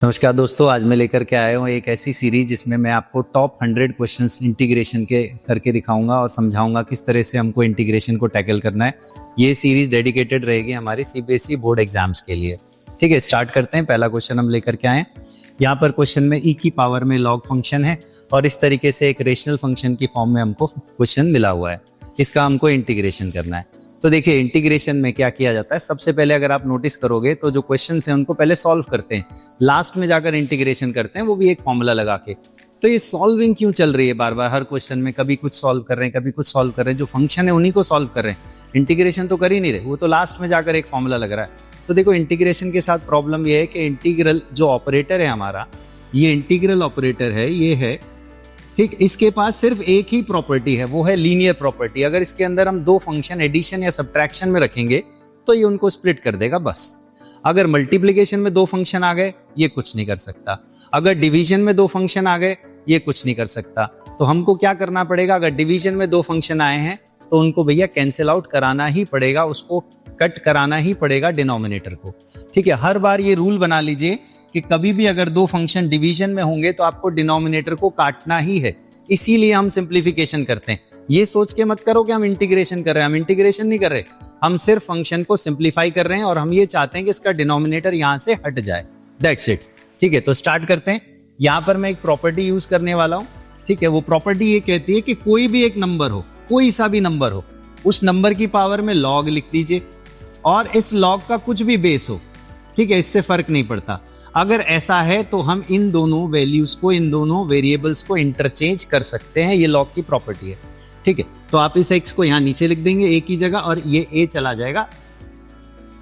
नमस्कार दोस्तों, आज मैं लेकर के आया हूँ एक ऐसी सीरीज जिसमें मैं आपको टॉप 100 क्वेश्चंस इंटीग्रेशन के करके दिखाऊंगा और समझाऊंगा किस तरह से हमको इंटीग्रेशन को टैकल करना है। ये सीरीज डेडिकेटेड रहेगी हमारी सीबीएसई बोर्ड एग्जाम्स के लिए। ठीक है, स्टार्ट करते हैं। पहला क्वेश्चन हम लेकर के आए। यहाँ पर क्वेश्चन में ई की पावर में लॉग फंक्शन है और इस तरीके से एक रेशनल फंक्शन की फॉर्म में हमको क्वेश्चन मिला हुआ है। इसका हमको इंटीग्रेशन करना है। तो देखिए, इंटीग्रेशन में क्या किया जाता है। सबसे पहले अगर आप नोटिस करोगे तो जो क्वेश्चंस हैं उनको पहले सॉल्व करते हैं, लास्ट में जाकर इंटीग्रेशन करते हैं, वो भी एक फॉर्मूला लगा के। तो ये सॉल्विंग क्यों चल रही है बार बार हर क्वेश्चन में? कभी कुछ सॉल्व कर रहे हैं, कभी कुछ सॉल्व कर रहे हैं। जो फंक्शन है उन्हीं को सॉल्व कर रहे हैं, इंटीग्रेशन तो कर ही नहीं रहे। वो तो लास्ट में जाकर एक फॉर्मूला लग रहा है। तो देखो, इंटीग्रेशन के साथ प्रॉब्लम ये है कि इंटीग्रल जो ऑपरेटर है हमारा, ये इंटीग्रल ऑपरेटर है, ये है ठीक, इसके पास सिर्फ एक ही प्रॉपर्टी है, वो है लीनियर प्रॉपर्टी। अगर इसके अंदर हम दो फंक्शन एडिशन या सब्ट्रैक्शन में रखेंगे तो ये उनको स्प्लिट कर देगा बस। अगर मल्टीप्लिकेशन में दो फंक्शन आ गए, ये कुछ नहीं कर सकता। अगर डिवीजन में दो फंक्शन आ गए, ये कुछ नहीं कर सकता। तो हमको क्या करना पड़ेगा? अगर डिवीजन में दो फंक्शन आए हैं तो उनको भैया कैंसिल आउट कराना ही पड़ेगा, उसको कट कराना ही पड़ेगा डिनोमिनेटर को। ठीक है, हर बार ये रूल बना लीजिए कि कभी भी अगर दो फंक्शन डिवीजन में होंगे तो आपको डिनोमिनेटर को काटना ही है। इसीलिए हम सिंप्लीफिकेशन करते हैं। ये सोच के मत करो कि हम इंटीग्रेशन कर रहे हैं। हम इंटीग्रेशन नहीं कर रहे, हम सिर्फ फंक्शन को सिंप्लीफाई कर रहे हैं और हम ये चाहते हैं कि इसका डिनोमिनेटर यहां से हट जाए। That's it. ठीक है, तो स्टार्ट करते हैं। यहां पर मैं एक प्रॉपर्टी यूज करने वाला हूं। ठीक है, वो प्रॉपर्टी ये कहती है कि कोई भी एक नंबर हो, कोई सा भी नंबर हो, उस नंबर की पावर में लॉग लिख दीजिए और इस लॉग का कुछ भी बेस हो। ठीक है, इससे फर्क नहीं पड़ता। अगर ऐसा है तो हम इन दोनों वैल्यूज को, इन दोनों वेरिएबल्स को इंटरचेंज कर सकते हैं। ये लॉग की प्रॉपर्टी है। ठीक है, तो आप इस x को यहां नीचे लिख देंगे a की जगह और ये a चला जाएगा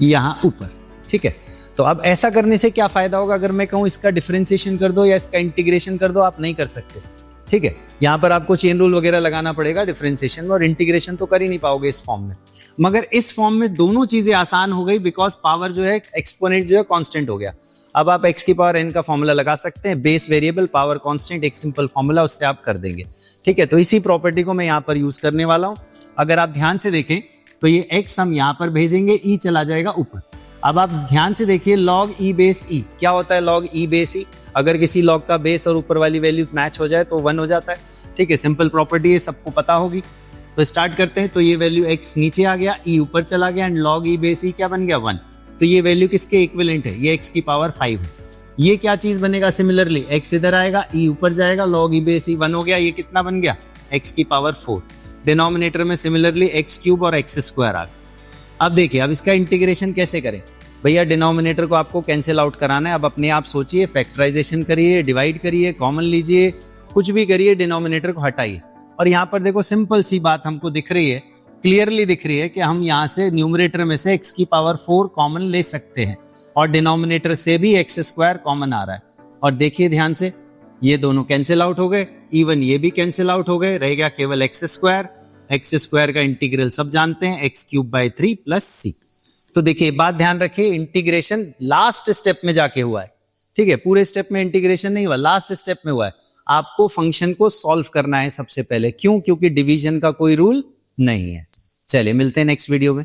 यहां ऊपर। ठीक है, तो अब ऐसा करने से क्या फायदा होगा? अगर मैं कहूं इसका डिफरेंशिएशन कर दो या इसका इंटीग्रेशन कर दो, आप नहीं कर सकते। ठीक है, यहां पर आपको चेन रूल वगैरह लगाना पड़ेगा डिफरेंशिएशन में, और इंटीग्रेशन तो कर ही नहीं पाओगे इस फॉर्म में। मगर इस फॉर्म में दोनों चीजें आसान हो गई, बिकॉज पावर जो है, एक्सपोनेंट जो है, कांस्टेंट हो गया। अब आप x की पावर n का फॉर्मूला लगा सकते हैं। बेस वेरिएबल, पावर कांस्टेंट, एक सिंपल फॉर्मूला, उससे आप कर देंगे। ठीक है, तो इसी प्रॉपर्टी को मैं यहां पर यूज करने वाला हूं। अगर आप ध्यान से देखें तो ये x हम यहां पर भेजेंगे, e चला जाएगा ऊपर। अब आप ध्यान से देखिए, लॉग ई बेस ई क्या होता है? लॉग ई बेस ई, अगर किसी लॉग का बेस और ऊपर वाली वैल्यू मैच हो जाए तो 1 हो जाता है। ठीक है, सिंपल प्रॉपर्टी है, सबको पता होगी। तो स्टार्ट करते हैं। तो ये वैल्यू x नीचे आ गया, e ऊपर चला गया, एंड लॉग ई बेस ई क्या बन गया? 1। तो ये वैल्यू किसके इक्विवेलेंट है? ये x की पावर 5 है। ये क्या चीज बनेगा? सिमिलरली x इधर आएगा, e ऊपर जाएगा, log e बेस e 1 हो गया। ये कितना बन गया? x की पावर 4। डिनोमिनेटर में सिमिलरली x क्यूब और x स्क्वायर आ गया। अब देखिए, अब इसका इंटीग्रेशन कैसे करें? भैया, डिनोमिनेटर को आपको कैंसिल आउट कराना है। अब अपने आप सोचिए, फैक्टराइजेशन करिए, डिवाइड करिए, कॉमन लीजिए, कुछ भी करिए, डिनोमिनेटर को हटाइए। और यहाँ पर देखो, सिंपल सी बात हमको दिख रही है, क्लियरली दिख रही है कि हम यहाँ से न्यूमरेटर में से x की पावर 4 कॉमन ले सकते हैं और डिनोमिनेटर से भी x स्क्वायर कॉमन आ रहा है। और देखिए ध्यान से, ये दोनों कैंसिल आउट हो गए, इवन ये भी कैंसिल आउट हो गए, रह गया केवल x स्क्वायर। x स्क्वायर का इंटीग्रल सब जानते हैं, x cube by 3 plus c। तो देखिए, बात ध्यान रखिए, इंटीग्रेशन लास्ट स्टेप में जाके हुआ है। ठीक है, पूरे स्टेप में इंटीग्रेशन नहीं हुआ, लास्ट स्टेप में हुआ है। आपको फंक्शन को सॉल्व करना है सबसे पहले। क्यों? क्योंकि डिवीजन का कोई रूल नहीं है। चलिए, मिलते हैं नेक्स्ट वीडियो में।